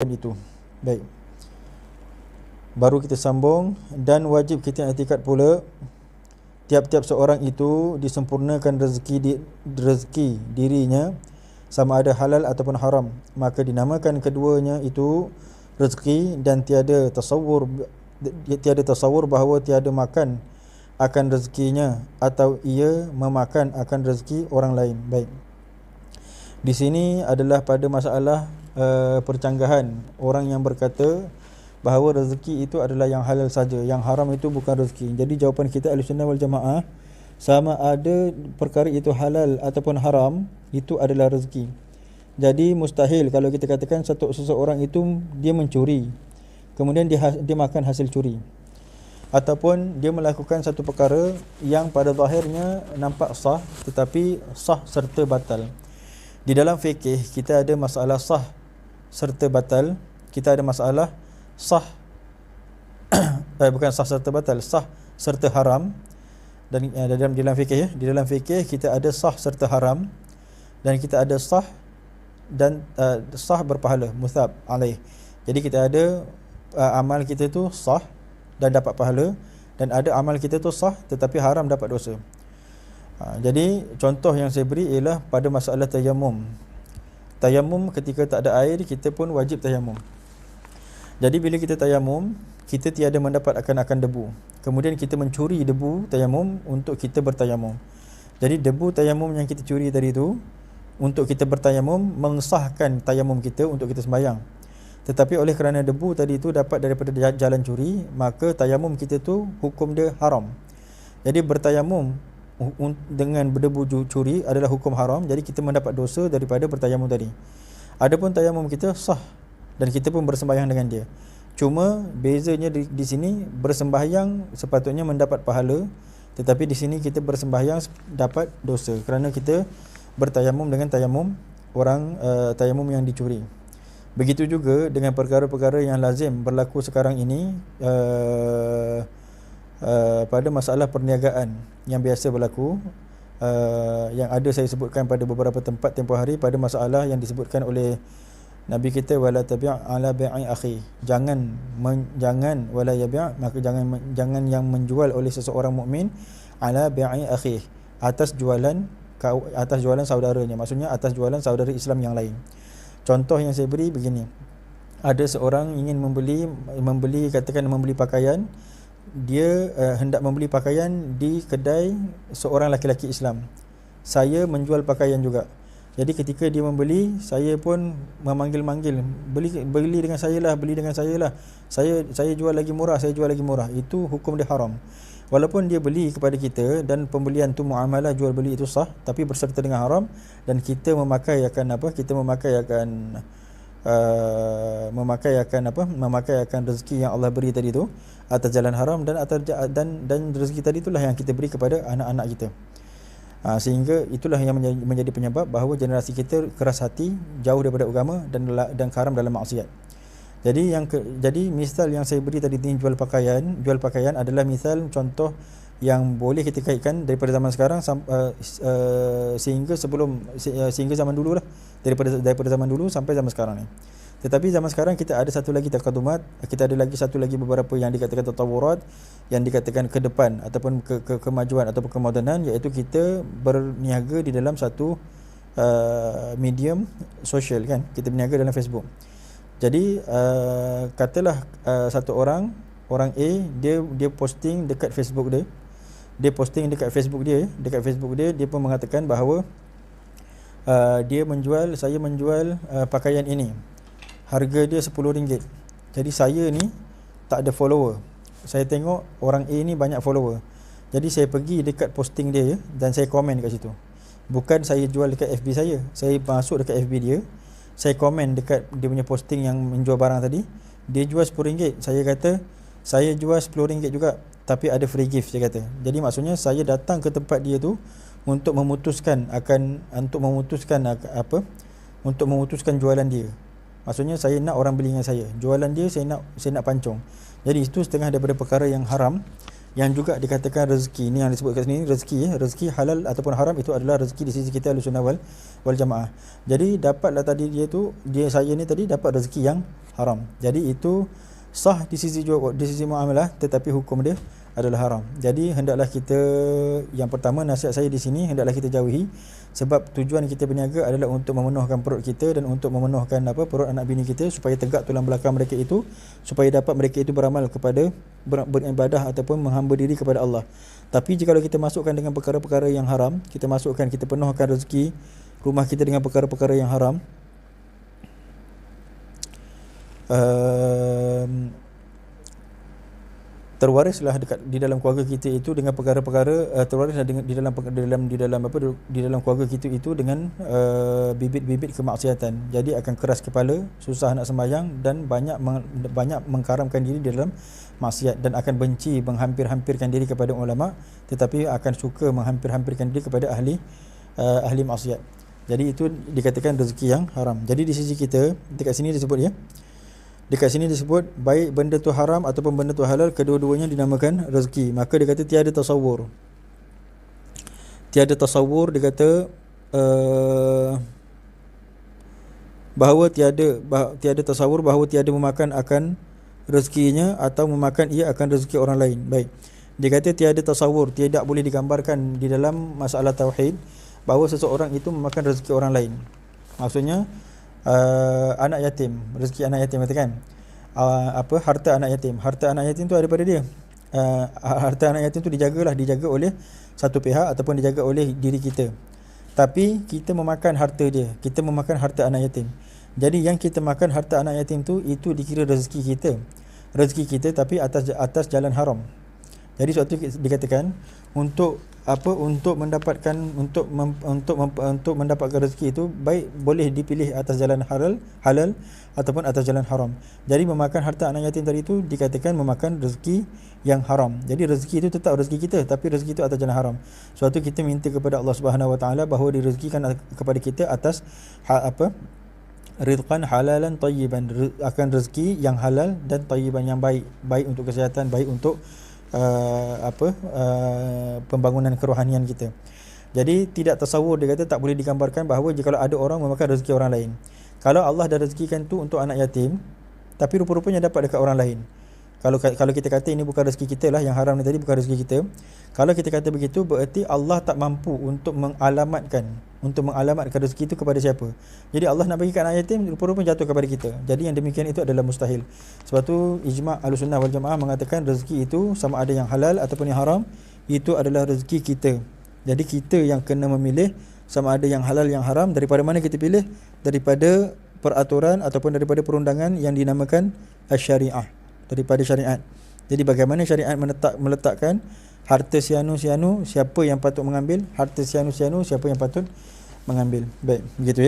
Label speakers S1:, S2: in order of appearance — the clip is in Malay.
S1: itu. Baik. Baru kita sambung. Dan wajib kita i'tikad pula tiap-tiap seorang itu disempurnakan rezeki dirinya sama ada halal ataupun haram, maka dinamakan keduanya itu rezeki dan tiada tasawur bahawa tiada makan akan rezekinya atau ia memakan akan rezeki orang lain. Baik. Di sini adalah pada masalah percanggahan orang yang berkata bahawa rezeki itu adalah yang halal saja, yang haram itu bukan rezeki. Jadi jawapan kita Ahlussunnah wal Jamaah, sama ada perkara itu halal ataupun haram, itu adalah rezeki. Jadi mustahil kalau kita katakan seseorang itu dia mencuri, kemudian dia makan hasil curi, ataupun dia melakukan satu perkara yang pada zahirnya nampak sah tetapi sah serta batal. Di dalam fikih kita ada masalah sah serta batal, kita ada masalah sah bukan sah serta batal, sah serta haram. Dan dalam fikih di dalam fikih kita ada sah serta haram, dan kita ada sah dan sah berpahala, muthab alaih. Jadi kita ada amal kita tu sah dan dapat pahala, dan ada amal kita tu sah tetapi haram dapat dosa. Jadi contoh yang saya beri ialah pada masalah tayamum. Tayamum ketika tak ada air, kita pun wajib tayamum. Jadi bila kita tayamum, kita tiada mendapat akan debu. Kemudian kita mencuri debu tayamum untuk kita bertayamum. Jadi debu tayamum yang kita curi tadi tu untuk kita bertayamum mengesahkan tayamum kita untuk kita sembahyang. Tetapi oleh kerana debu tadi tu dapat daripada jalan curi, maka tayamum kita tu hukum dia haram. Jadi bertayamum dengan berdebu curi adalah hukum haram. Jadi kita mendapat dosa daripada bertayamum tadi. Adapun tayamum kita sah dan kita pun bersembahyang dengan dia. Cuma bezanya di sini, bersembahyang sepatutnya mendapat pahala, tetapi di sini kita bersembahyang dapat dosa kerana kita bertayamum dengan tayamum orang, tayamum yang dicuri. Begitu juga dengan perkara-perkara yang lazim berlaku sekarang ini, pada masalah perniagaan yang biasa berlaku, yang ada saya sebutkan pada beberapa tempat tempoh hari, pada masalah yang disebutkan oleh Nabi kita, wala tabi' ala bai'i akhi, jangan wala yabi', maka jangan yang menjual oleh seseorang mukmin ala bai'i akhi, atas jualan saudaranya, maksudnya atas jualan saudara Islam yang lain. Contoh yang saya beri begini, ada seorang ingin membeli katakan membeli pakaian, dia hendak membeli pakaian di kedai seorang laki-laki Islam. Saya menjual pakaian juga. Jadi ketika dia membeli, saya pun memanggil-manggil, beli dengan saya lah, saya jual lagi murah, itu hukum dia haram. Walaupun dia beli kepada kita dan pembelian tu muamalah jual beli itu sah, tapi berserta dengan haram, dan kita memakai akan rezeki yang Allah beri tadi tu atas jalan haram, dan rezeki tadi itulah yang kita beri kepada anak-anak kita. Sehingga itulah yang menjadi penyebab bahawa generasi kita keras hati, jauh daripada agama dan karam dalam maksiat. Jadi misal yang saya beri tadi ni, jual pakaian adalah misal contoh yang boleh kita kaitkan daripada zaman sekarang sehingga zaman dulu lah, daripada zaman dulu sampai zaman sekarang ni. Tetapi zaman sekarang kita ada satu lagi taqadumat, kita ada lagi satu lagi beberapa yang dikatakan tatawurat, yang dikatakan ke depan ataupun kemajuan ataupun kemodernan, iaitu kita berniaga di dalam satu medium sosial kan. Kita berniaga dalam Facebook. Jadi katalah satu orang A, dia posting dekat Facebook dia. Dekat Facebook dia pun mengatakan bahawa saya menjual pakaian ini. Harga dia RM10. Jadi saya ni tak ada follower. Saya tengok orang A ni banyak follower. Jadi saya pergi dekat posting dia dan saya komen dekat situ. Bukan saya jual dekat FB saya. Saya masuk dekat FB dia, saya komen dekat dia punya posting yang menjual barang tadi. Dia jual RM10. Saya kata saya jual RM10 juga, tapi ada free gift, saya kata. Jadi maksudnya saya datang ke tempat dia tu untuk memutuskan jualan dia. Maksudnya saya nak orang beli dengan saya. Jualan dia saya nak pancung. Jadi itu setengah daripada perkara yang haram yang juga dikatakan rezeki. Ini yang disebut kat sini rezeki, rezeki halal ataupun haram itu adalah rezeki di sisi kita Ahlussunnah wal Jamaah. Jadi dapatlah tadi saya ni tadi dapat rezeki yang haram. Jadi itu sah di sisi muamalah, tetapi hukum dia adalah haram. Jadi hendaklah kita, yang pertama nasihat saya di sini, hendaklah kita jauhi, sebab tujuan kita berniaga adalah untuk memenuhkan perut kita dan untuk memenuhkan perut anak bini kita, supaya tegak tulang belakang mereka itu, supaya dapat mereka itu beramal kepada beribadah ataupun menghamba diri kepada Allah. Tapi jika kita masukkan dengan perkara-perkara yang haram, kita penuhkan rezeki rumah kita dengan perkara-perkara yang haram, terwarislah di dalam keluarga kita itu dengan perkara-perkara terwarislah di dalam keluarga kita itu dengan bibit-bibit kemaksiatan. Jadi akan keras kepala, susah nak sembahyang dan banyak mengkaramkan diri di dalam maksiat, dan akan benci menghampir-hampirkan diri kepada ulama, tetapi akan suka menghampir-hampirkan diri kepada ahli maksiat. Jadi itu dikatakan rezeki yang haram. Jadi di sisi kita dekat sini disebut dekat sini disebut baik benda tu haram ataupun benda tu halal, kedua-duanya dinamakan rezeki. Maka dia kata tiada tasawur. Dia kata bahawa tiada tasawur bahawa tiada memakan akan rezekinya atau memakan ia akan rezeki orang lain. Baik. Dia kata tiada tasawur, tidak boleh digambarkan di dalam masalah tauhid bahawa seseorang itu memakan rezeki orang lain. Maksudnya anak yatim, rezeki anak yatim, katakan harta anak yatim tu daripada dia. Harta anak yatim tu dijaga oleh satu pihak ataupun dijaga oleh diri kita, tapi kita memakan harta dia, kita memakan harta anak yatim. Jadi yang kita makan harta anak yatim tu, itu dikira rezeki kita, tapi atas jalan haram. Jadi suatu dikatakan untuk mendapatkan rezeki itu baik boleh dipilih atas jalan halal ataupun atas jalan haram. Jadi memakan harta anak yatim tadi itu dikatakan memakan rezeki yang haram. Jadi rezeki itu tetap rezeki kita, tapi rezeki itu atas jalan haram. Suatu kita minta kepada Allah Subhanahu Wa Taala bahawa direzekikan kepada kita atas rizqan halalan tayyiban, akan rezeki yang halal dan tayyiban, yang baik untuk kesihatan, baik untuk pembangunan kerohanian kita. Jadi tidak tasawur, dia kata tak boleh digambarkan bahawa jika ada orang memakan rezeki orang lain. Kalau Allah dah rezekikan tu untuk anak yatim, tapi rupa-rupanya dapat dekat orang lain. Kalau kita kata ini bukan rezeki kita lah, yang haram ni tadi bukan rezeki kita. Kalau kita kata begitu, berarti Allah tak mampu untuk mengalamatkan rezeki itu kepada siapa. Jadi Allah nak bagikan anak yatim, rupa-rupanya jatuh kepada kita. Jadi yang demikian itu adalah mustahil. Sebab tu ijma' Ahlussunnah wal Jamaah mengatakan rezeki itu sama ada yang halal ataupun yang haram, itu adalah rezeki kita. Jadi kita yang kena memilih sama ada yang halal yang haram. Daripada mana kita pilih? Daripada peraturan ataupun daripada perundangan yang dinamakan asy-syariah, daripada syariat. Jadi bagaimana syariat meletakkan harta sianu-sianu siapa yang patut mengambil, harta sianu-sianu siapa yang patut mengambil. Baik, begitu ya.